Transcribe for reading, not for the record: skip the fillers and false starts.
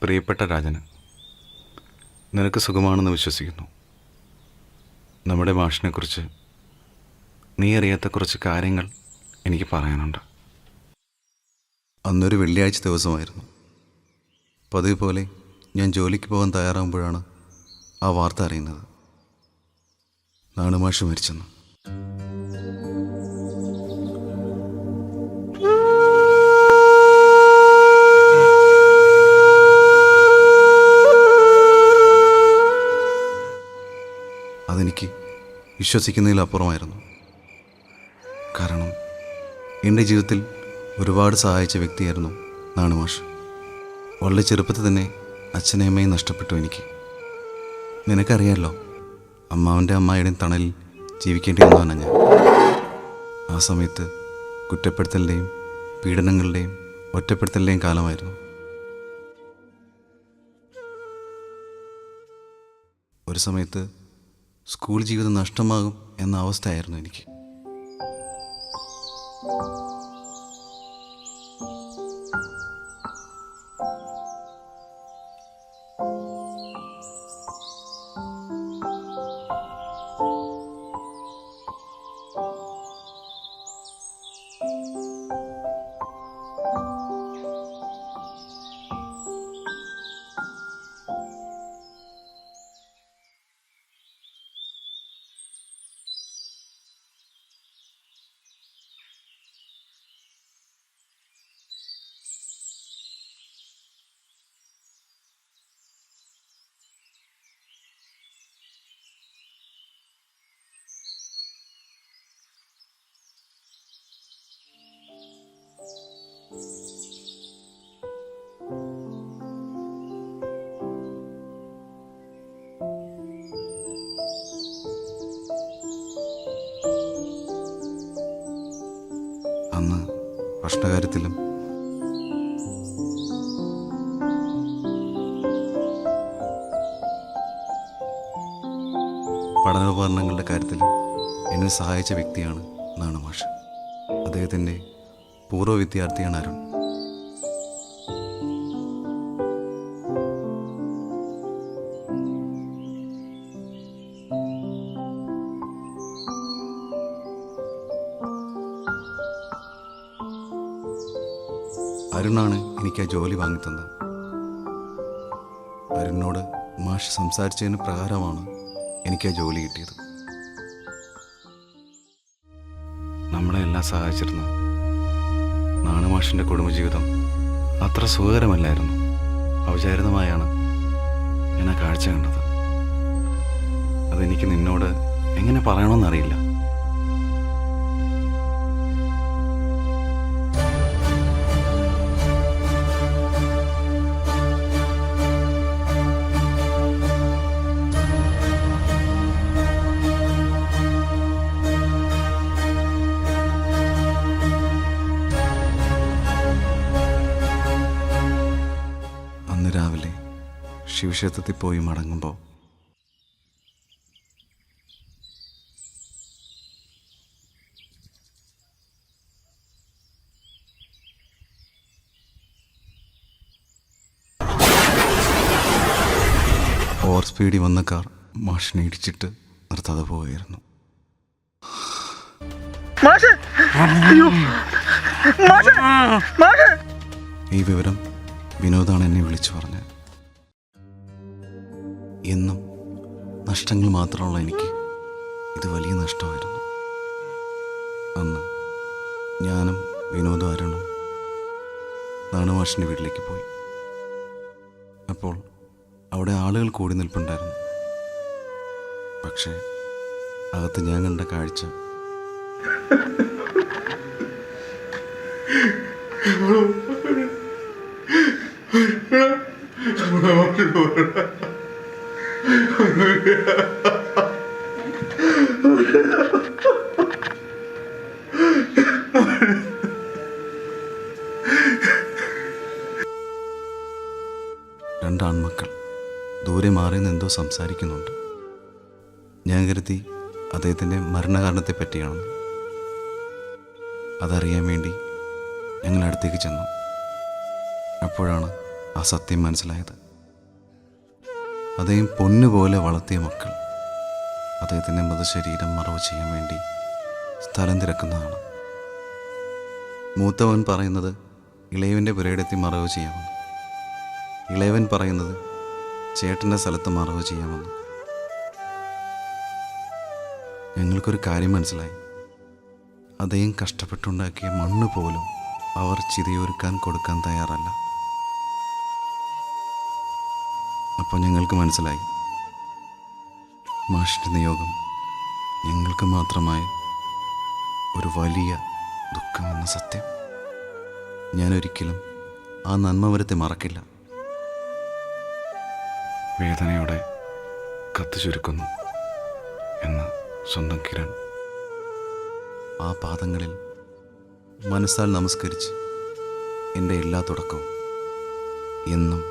പ്രിയപ്പെട്ട രാജന്, നിനക്ക് സുഖമാണെന്ന് വിശ്വസിക്കുന്നു. നമ്മുടെ മാഷിനെക്കുറിച്ച് നീ അറിയാത്ത കുറച്ച് കാര്യങ്ങൾ എനിക്ക് പറയാനുണ്ട്. അന്നൊരു വെള്ളിയാഴ്ച ദിവസമായിരുന്നു. പതിവ് പോലെ ഞാൻ ജോലിക്ക് പോകാൻ തയ്യാറാകുമ്പോഴാണ് ആ വാർത്ത അറിയുന്നത്. നാണുമാഷ് മരിച്ചെന്ന്. അതെനിക്ക് വിശ്വസിക്കുന്നതിലപ്പുറമായിരുന്നു. കാരണം എൻ്റെ ജീവിതത്തിൽ ഒരുപാട് സഹായിച്ച വ്യക്തിയായിരുന്നു നാണുമാഷ്. വളരെ ചെറുപ്പത്തിൽ തന്നെ അച്ഛനെയും അമ്മയും നഷ്ടപ്പെട്ടു എനിക്ക്. നിനക്കറിയാമല്ലോ, അമ്മാവൻ്റെ അമ്മായിയുടെയും തണലിൽ ജീവിക്കേണ്ടി വന്നവനാണ് ഞാൻ. ആ സമയത്ത് കുറ്റപ്പെടുത്തലിൻ്റെയും പീഡനങ്ങളുടെയും ഒറ്റപ്പെടുത്തലിൻ്റെയും കാലമായിരുന്നു. ഒരു സമയത്ത് സ്കൂൾ ജീവിതം നഷ്ടമാകും എന്ന അവസ്ഥയായിരുന്നു എനിക്ക്. അന്ന് ഭക്ഷണകാര്യത്തിലും പഠനോപകരണങ്ങളുടെ കാര്യത്തിലും എന്നെ സഹായിച്ച വ്യക്തിയാണ് നാണുമാഷ്. അദ്ദേഹത്തിൻ്റെ പൂർവ്വ വിദ്യാർത്ഥിയാണ് അരുൺ. അരുണാണ് എനിക്ക് ആ ജോലി വാങ്ങിത്തന്നത്. അരുണിനോട് മാഷ് സംസാരിച്ചതിന് പ്രകാരമാണ് എനിക്ക് ആ ജോലി കിട്ടിയത്. നമ്മളെ എല്ലാം സഹായിച്ചിരുന്ന നാണുമാഷിൻ്റെ കുടുംബജീവിതം അത്ര സുഖകരമല്ലായിരുന്നു. ഔചാരിതമായാണ് ഞാൻ ആ കാഴ്ച കണ്ടത്. അതെനിക്ക് നിന്നോട് എങ്ങനെ പറയണമെന്നറിയില്ല. രാവിലെ ശിവക്ഷേത്രത്തിൽ പോയി മടങ്ങുമ്പോൾ ഓവർ സ്പീഡിൽ വന്ന കാർ മാഷിനെ ഇടിച്ചിട്ട് നിർത്താതെ പോവുകയായിരുന്നു. ഈ വിവരം വിനോദാണ് എന്നെ വിളിച്ചു പറഞ്ഞത്. എന്നും നഷ്ടങ്ങൾ മാത്രമുള്ള എനിക്ക് ഇത് വലിയ നഷ്ടമായിരുന്നു. അന്ന് ഞാനും വിനോദം അരുണും നാണുമാഷിൻ്റെ വീട്ടിലേക്ക് പോയി. അപ്പോൾ അവിടെ ആളുകൾ കൂടി നിൽപ്പുണ്ടായിരുന്നു. പക്ഷേ അകത്ത് ഞാൻ കണ്ട കാഴ്ച രണ്ടാൺമക്കൾ ദൂരെ മാറിയെന്ന് എന്തോ സംസാരിക്കുന്നുണ്ട്. ഞാൻ കരുതി അദ്ദേഹത്തിൻ്റെ മരണകാരണത്തെ പറ്റിയാണെന്ന്. അതറിയാൻ വേണ്ടി ഞങ്ങൾ അടുത്തേക്ക് ചെന്നു. അപ്പോഴാണ് ആ സത്യം മനസ്സിലായത്. അദ്ദേഹം പൊന്നുപോലെ വളർത്തിയ മക്കൾ അദ്ദേഹത്തിൻ്റെ മൃതശരീരം മറവ് ചെയ്യാൻ വേണ്ടി സ്ഥലം തിരക്കുന്നതാണ്. മൂത്തവൻ പറയുന്നത് ഇളയവൻ്റെ പുരയിടത്തിൽ മറവ് ചെയ്യാമെന്ന്, ഇളയവൻ പറയുന്നത് ചേട്ടൻ്റെ സ്ഥലത്ത് മറവ് ചെയ്യാമെന്ന്. ഞങ്ങൾക്കൊരു കാര്യം മനസ്സിലായി. അദ്ദേഹം കഷ്ടപ്പെട്ടുണ്ടാക്കിയ മണ്ണ് പോലും അവർ ചിതയൊരുക്കാൻ കൊടുക്കാൻ തയ്യാറല്ല. അപ്പോൾ ഞങ്ങൾക്ക് മനസ്സിലായി, മാഷിൻ്റെ നിയോഗം ഞങ്ങൾക്ക് മാത്രമായ ഒരു വലിയ ദുഃഖമെന്ന സത്യം. ഞാനൊരിക്കലും ആ നന്മവരത്തെ മറക്കില്ല. വേദനയോടെ കത്ത് ചുരുക്കുന്നു എന്ന് സ്വന്തം കിരൺ. ആ പാദങ്ങളിൽ മനസ്സാൽ നമസ്കരിച്ച് എൻ്റെ എല്ലാ തുടക്കവും എന്നും